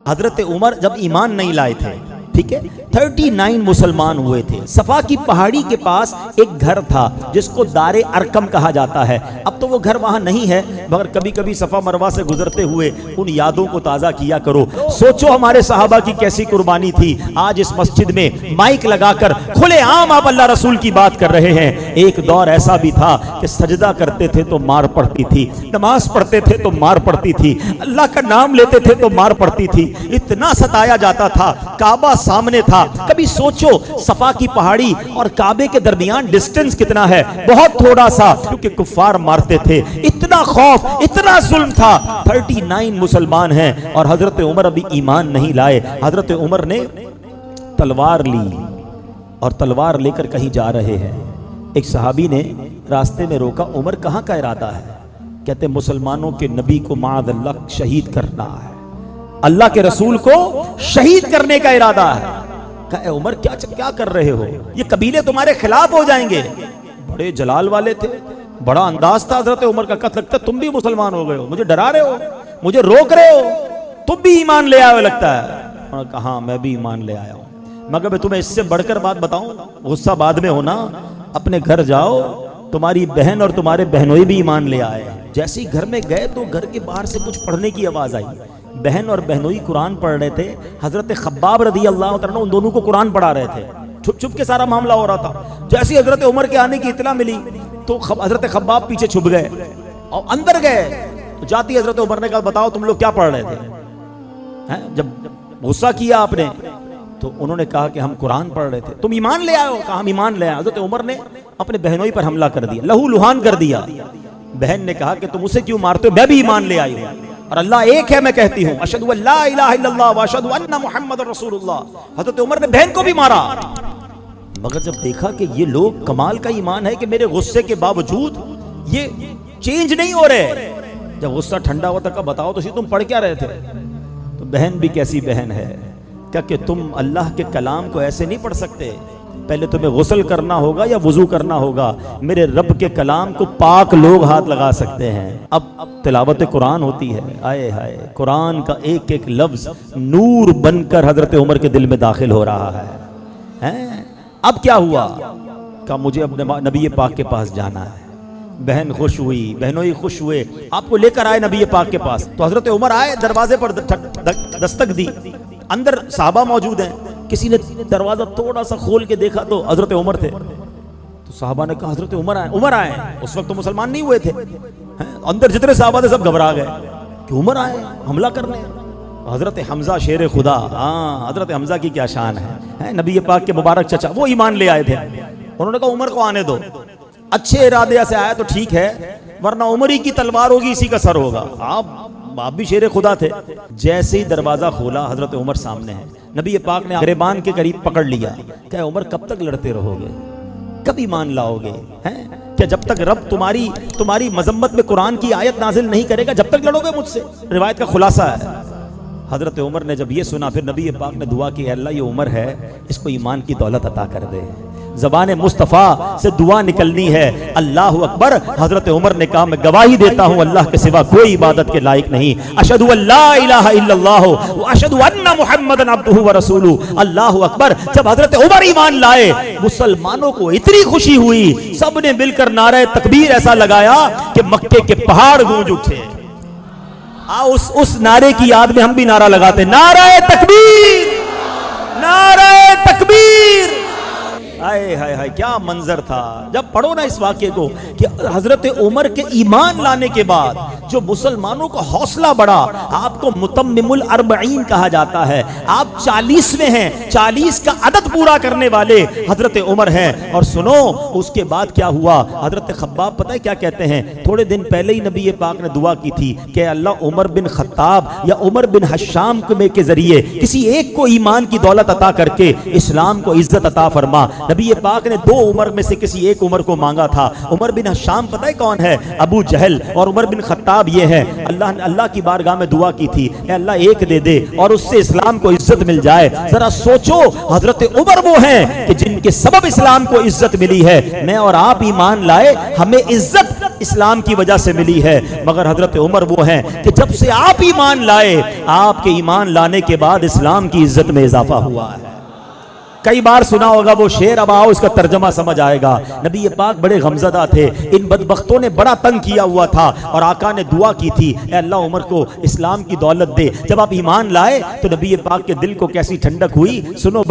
हजरत उमर जब ईमान नहीं लाए थे, ठीक है, 39 मुसलमान हुए थे। सफा की पहाड़ी के पास एक घर था जिसको दारे अरकम कहा जाता है। अब तो वो घर वहां नहीं है, मगर कभी कभी सफा मरवा से गुजरते हुए उन यादों को ताजा किया करो। सोचो हमारे सहाबा की कैसी कुर्बानी थी। आज इस मस्जिद में माइक लगाकर खुलेआम आप अल्लाह रसूल की बात कर रहे हैं। एक दौर ऐसा भी था कि सजदा करते थे तो मार पड़ती थी, नमाज पढ़ते थे तो मार पड़ती थी, अल्लाह का नाम लेते थे तो मार पड़ती थी, इतना सताया जाता था। काबा सामने था। कभी सोचो सफा की पहाड़ी और काबे के दरमियान डिस्टेंस कितना है, बहुत थोड़ा सा, क्योंकि कुफ्फार मारते थे। इतना खौफ, इतना जुल्म था। 39 मुसलमान हैं और हजरत उमर अभी ईमान नहीं लाए। हजरत उमर ने तलवार ली और तलवार लेकर कहीं जा रहे हैं। एक सहाबी ने रास्ते में रोका, उमर कहां का इरादा है? कहते मुसलमानों के नबी को माअल्लाह शहीद करना है, अल्लाह के रसूल को शहीद करने का इरादा है। कहे उमर क्या कर रहे हो, ये कबीले तुम्हारे खिलाफ हो जाएंगे। बड़े जलाल वाले थे, बड़ा अंदाज था हजरत उमर का। कत लगता तुम भी मुसलमान हो गए हो, मुझे डरा रहे हो, मुझे रोक रहे हो, तुम भी ईमान ले आए लगता है। उन्होंने कहा हाँ मैं भी ईमान ले आया हूं, मगर मैं तुम्हें इससे बढ़कर बात बताऊं, गुस्सा बाद में होना, अपने घर जाओ, तुम्हारी बहन और तुम्हारे बहनोई भी ईमान ले आए। जैसे ही घर में गए तो घर के बाहर से कुछ पढ़ने की आवाज आई। बहन और बहनोई कुरान पढ़ रहे थे। हजरत खब्बाब रदी अल्लाह तआला उन दोनों को कुरान पढ़ा रहे थे। छुप छुप के सारा मामला हो रहा था। जैसे ही हजरत उमर के आने की इत्तला मिली तो हजरत खब्बाब पीछे छुप गए और अंदर गए। तो जाती हजरत उमर ने कहा बताओ तुम लोग क्या पढ़ रहे थे? हैं? जब गुस्सा किया आपने तो उन्होंने कहा कि हम कुरान पढ़ रहे थे। तुम ईमान ले आए हो? कहा हम ईमान ले आए। हजरत उमर ने अपने बहनोई पर हमला कर दिया, लहू लुहान कर दिया। बहन ने कहा कि तुम उसे क्यों मारते हो, मैं भी ईमान ले आई हूं और अल्लाह एक है मैं कहती हूं, अशहदु अल्ला इलाहा इल्लल्लाह व अशहदु अन्ना मुहम्मदुर रसूलुल्लाह। हजरत उमर ने बहन को भी मारा। मगर जब देखा कि ये लोग कमाल का ईमान है कि मेरे गुस्से के बावजूद ये चेंज नहीं हो रहे, जब गुस्सा ठंडा हुआ तक बताओ तो तुम पढ़ क्या रहे थे? तो बहन भी कैसी बहन है, क्या कि तुम अल्लाह के कलाम को ऐसे नहीं पढ़ सकते, पहले तुम्हें गुस्ल करना होगा या वुजू करना होगा। मेरे रब के कलाम को पाक लोग हाथ लगा सकते हैं। अब तिलावत कुरान होती है, आए हाय, कुरान का एक एक लफ्ज नूर बनकर हजरत उमर के दिल में दाखिल हो रहा है। अब क्या हुआ? का मुझे अपने नबी पाक के पास जाना है। बहन खुश हुई, बहनोई खुश हुए, आपको लेकर आए नबी पाक के पास। तो हजरत उमर आए, दरवाजे पर दस्तक दी, अंदर साहबा मौजूद हैं। किसी ने दरवाजा थोड़ा सा खोल के देखा तो हजरत उमर थे। तो साहबा ने कहा हजरत उमर आए। उमर आए, उस वक्त तो मुसलमान नहीं हुए थे। अंदर जितने साहबा थे सब घबरा गए कि उमर आए हमला करने। हजरत हमजा शेर खुदा, हाँ हजरत हमजा की क्या शान है, नबी पाक के मुबारक चचा, वो ईमान ले आए थे। उन्होंने कहा उमर को आने दो, अच्छे इरादे से आया तो ठीक है, वरना उमर ही की तलवार होगी, इसी का सर होगा। आप भी शेर खुदा थे। जैसे ही दरवाजा खोला हजरत उमर सामने है। नबी पाक ने गिरबान के करीब पकड़ लिया। क्या उमर कब तक लड़ते रहोगे, कब ईमान लाओगे? हैं क्या जब तक रब तुम्हारी मजम्मत में कुरान की आयत नाजिल नहीं करेगा, जब तक लड़ोगे मुझसे? रिवायत का खुलासा है। हजरत उमर ने जब ये सुना, फिर नबी पाक ने दुआ की, अल्लाह ये उमर है, इसको ईमान की दौलत अता कर दे। ज़बान मुस्तफ़ा से दुआ निकलनी है, अल्लाहु अकबर। हजरत उमर ने कहा मैं गवाही देता हूँ अल्लाह के सिवा कोई इबादत के लायक नहीं, अशहदु अल्ला इलाहा इल्लल्लाह व अशहदु अन्ना मुहम्मदन अब्दुहु व रसूलुहु। अल्लाहु अकबर। जब हजरत उमर ईमान लाए, मुसलमानों को इतनी खुशी हुई, सब ने मिलकर नारे तकबीर ऐसा लगाया कि मक्के के पहाड़ गूंज उठे। उस नारे की याद में हम भी नारा लगाते, नारे तकबीर, नारे तकबीर। हाय हाय हाय, क्या मंजर था। जब पढ़ो ना इस वाक्य को कि हजरत उमर के ईमान लाने के बाद जो मुसलमानों का हौसला बढ़ा। आपको मुतम्मिमुल अर्बईन कहा जाता है, आप 40वें हैं, 40 का अदद पूरा करने वाले हजरत उमर हैं। और सुनो उसके बाद क्या हुआ, हजरत खब्बाब पता है क्या कहते हैं? थोड़े दिन पहले ही नबी पाक ने दुआ की थी कि अल्लाह उमर बिन खत्ताब या उमर बिन हशाम के जरिए किसी एक को ईमान की दौलत अता करके इस्लाम को इज्जत अता फरमा। नबी पाक ने 2 उमर में से किसी एक उमर को मांगा था। उमर बिन हशाम पता है कौन है? अबू जहल। और उमर बिन खत्ताब ये है। अल्लाह की बारगाह में दुआ की थी, अल्लाह एक दे दे और उससे इस्लाम को इज्जत मिल जाए। जरा सोचो, हजरत उमर वो हैं कि जिनके सबब इस्लाम को इज्जत मिली है। मैं और आप ईमान लाए, हमें इज्जत इस्लाम की वजह से मिली है, मगर हजरत उमर वो हैं कि जब से आप ईमान लाए, आपके ईमान लाने के बाद इस्लाम की इज्जत में इजाफा हुआ है। कई बार सुना होगा वो शेर, अब आओ इसका तर्जमा समझ आएगा। नबी ये पाक बड़े गमज़दा थे, इन बदबख्तों ने बड़ा तंग किया हुआ था और आका ने दुआ की थी, ए अल्लाह उमर को इस्लाम की दौलत दे। जब आप ईमान लाए तो नबी ये पाक के दिल को कैसी ठंडक हुई, सुनो।